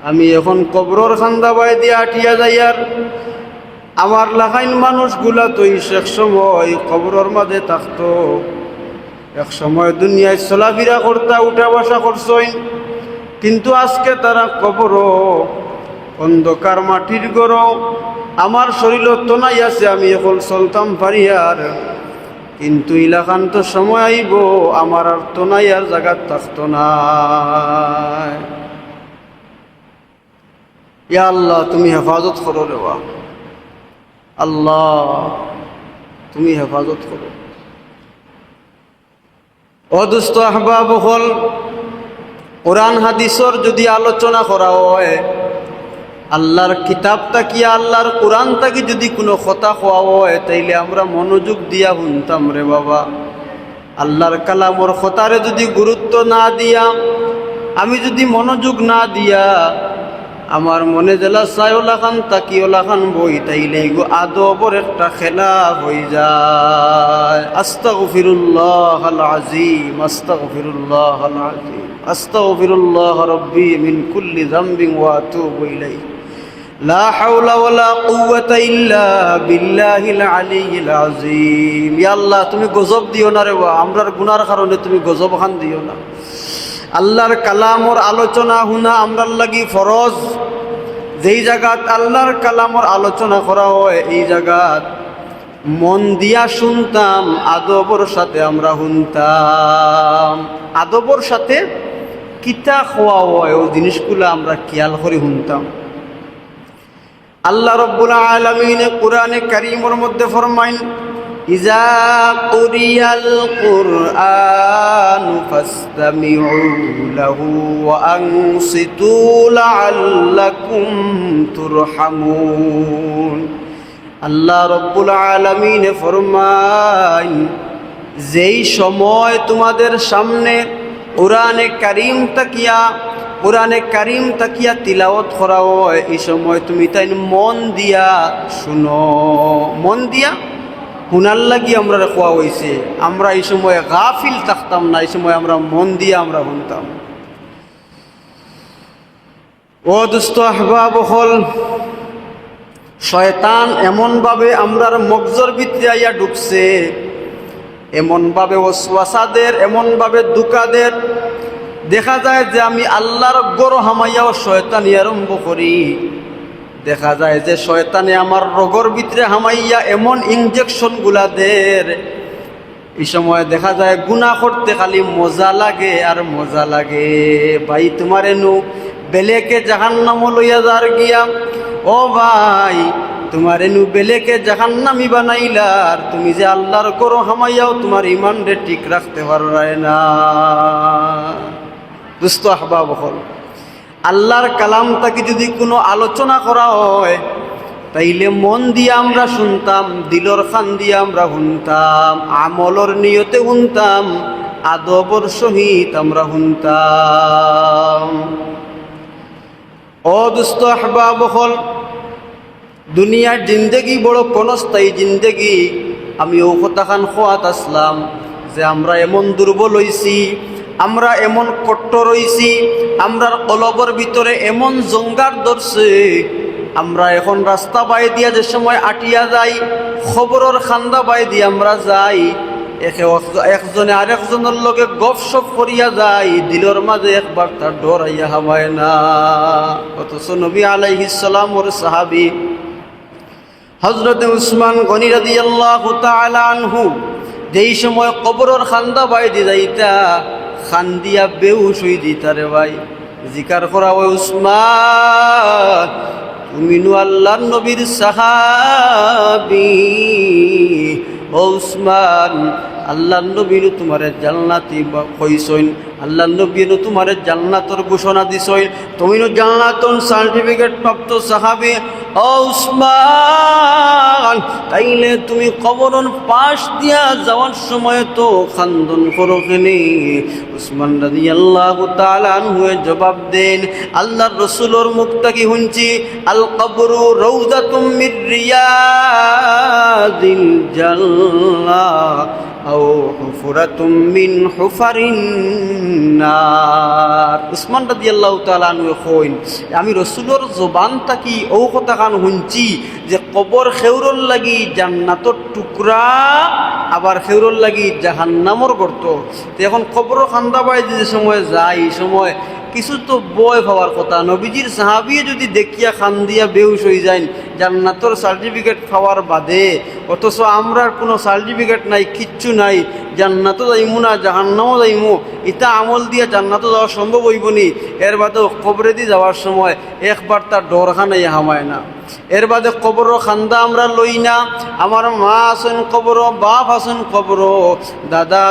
আমি এখন কবরর খান্দা বাই দিয়ে আটিয়া যাই। আর আমার লাখাইন মানুষগুলা তো এক সময় কবরর মাঝে থাকতো, এক সময় দুনিয়ায় চলাফেরা করতা, উঠা বসা করছইন, কিন্তু আজকে তারা কবর অন্ধকার মাটির ঘর। আমার শরীর তো নাই আছে, আমি এখন চলতাম পারি আর, কিন্তু ইলাকান তো সময় আইব আমার আর তো নাই, আর জায়গাত থাকতো না। ইয়া আল্লাহ তুমি হেফাজত করো রে বাবা, আল্লাহ তুমি হেফাজত করো। ও দোস্ত আহবাব হল, কোরআন হাদিসর যদি আলোচনা করা হয়, আল্লাহর কিতাবটা কি আল্লাহর কোরআনটা কি যদি কোনো কথা কোয়া হয়, তাইলে আমরা মনোযোগ দিয়া শুনতাম রে বাবা। আল্লাহর কালামর কথারে যদি গুরুত্ব না দিয়া, আমি যদি মনোযোগ না দিয়া, আমার মনে জেলা চাইওলা খান তাকিওলা খান বই, তাইলে গো আদবর একটা খেলা হয়ে যায়। আস্তাগফিরুল্লাহ আল আযীম, আস্তাগফিরুল্লাহ আল আযীম, আস্তাগফিরুল্লাহ রাব্বি মিন কুল্লি যামবিন ওয়া আতুবু ইলাইহি, লা হাওলা ওয়ালা কুওয়াতা ইল্লা বিল্লাহিল আলিয়্যিল আযীম। ইয়া আল্লাহ তুমি গজব দিও না রে বাবা, আমরার গুনার কারণে তুমি গজব খান দিও না। আল্লাহর কালামর আলোচনা শুনা আমরার লাগি ফরজ। যেই জায়গাত আল্লাহর কালামর আলোচনা করা হয়, এই জায়গাত মন দিয়া শুনতাম, আদবর সাথে আমরা শুনতাম। আদবর সাথে কিতা খোয়া হয় ওই জিনিসগুলো আমরা খেয়াল করে শুনতাম। আল্লাহ রাব্বুল আলামিন কোরআনে কারীমের মধ্যে ফরমাইন, ইজা কুরিয়াল কুরআনু ফাসতামিউ লাহু ওয়া আনসিতু লাআল্লাকুম তুরহামুন। আল্লাহ রাব্বুল আলামিন ফরমায়, যেই সময় তোমাদের সামনে কোরআনে কারীম তাকিয়া তিলাওয়াত করা হয়, এই সময় তুমি তাই মন দিয়া শুনো। মন দিয়া শুনার লাগি আমরা খোয়া হয়েছে। আমরা এই সময় গাফিল থাকতাম না, এই সময় আমরা মন দিয়ে আমরা শুনতাম। ও দোস্ত আহবাব হল, শয়তান এমনভাবে আমরার মগজর ভিতরে আইয়া ঢুকছে, এমনভাবে ওয়াসওয়াসাদের, এমনভাবে দুকাদের। দেখা যায় যে আমি আল্লাহর গর হামাইয়াও শয়তানি আরম্ভ করি। দেখা যায় যে শয়তানে আমার রোগর ভিতরে হামাইয়া এমন ইনজেকশন গুলা দের, এই সময় দেখা যায় গুনাহ করতে খালি মজা লাগে আর মজা লাগে। ভাই তোমার এনু বেলেকে জাহান্নাম লইয়া যার গিয়া, ও ভাই তোমার এনু বেলেকে জাহান্নামি বানাইলার, তুমি যে আল্লাহর গর হামাইয়াও তোমার ইমান রে ঠিক রাখতে পারবে না। দোস্ত আহবাব হল, আল্লাহর কালামটাকে যদি কোনো আলোচনা করা হয়, তাইলে মন দিয়ে আমরা শুনতাম, দিলর খান দিয়ে আমরা শুনতাম, আমলর নিয়তে শুনতাম, আদবর সহিত আমরা শুনতাম। ও দোস্ত আহবাব হল, দুনিয়ার জিন্দেগি বড় ক্ষণস্থায়ী জিন্দেগি। আমি ও কথা খান খোয়াত আসলাম যে আমরা এমন দুর্বল হইছি, আমরা এমন কট্টর হইছি, আমরার কলবর ভিতরে এমন জঙ্গার ধরছে, আমরা এখন রাস্তা বাই দিয়া যে সময় আটিয়া যাই, খবরের খান্দা বাই দিয়ে আমরা যাই, একজনে আরেকজনের লগে গপসপ করিয়া যাই, দিলর মাঝে একবার তার ডর আইয়া হামায় না। অথচ নবী আলাইহিস সালামের সাহাবী হযরত উসমান গনি রাদিয়াল্লাহু তাআলা আনহু যেই সময় কবরের খান্দা বাই দিয়ে যাইতা, খান্দিয়া বেহুশ হই দিতা রে ভাই। জিকার করা ওই উসমান, তুমি নু আল্লাহর নবীর সাহাবী। ও উসমান, আল্লাহর নবী তোমার জান্নাতি কইছইন, আল্লাহর নবী তোমার জান্নাতর ঘোষণা দিছইন, তুমি জান্নাতন সার্টিফিকেট প্রাপ্ত সাহাবী। ও উসমান, তাইলে তুমি কবরন পাশ দিয়া যাওয়ার সময় তো খান্দন করো কেনে? উসমান রাদিয়াল্লাহু তাআলা আনহু জবাব দেন, আল্লাহর রাসূলের মুখ থেকে শুনছি, আল কবরু রাউযাতুম মির রিয়াদিল জান্নাহ, আও হুফরাতুম মিন হুফারিন নার। উসমান রাদিয়াল্লাহু তাআলা আনহু কইন, আমি রাসূলের জবান থাকি ও কথা কান শুনছি যে কবর খেউরর লাগি জান্নাতর টুকরা, আবার খেউরর লাগি জাহান্নামর গর্ত। তো এখন কবর খান্দা বাই যে সময় যায়, এই সময় কিছু তো বয় পাওয়ার কথা। নবীজির সাহাবিয়ে যদি দেখিয়া খান্দিয়া বেহুশ হয়ে যায় জান্নাতর সার্টিফিকেট পাওয়ার বাদে, অথচ আমরার কোনো সার্টিফিকেট নাই, কিচ্ছু নাই, জান্নাতও যাইমু না জাহান্নামও যাইমু, ইটা আমল দিয়া জান্নাতও যাওয়া সম্ভব হইব নি? এর বাদেও কবরে দিয়ে যাওয়ার সময় একবার তার ডরখানাই হামায় না। এর বাদে কবর খান্দা আমরা লই না। আমার মা আছেন কবর, বাপ আছেন কবর, দাদা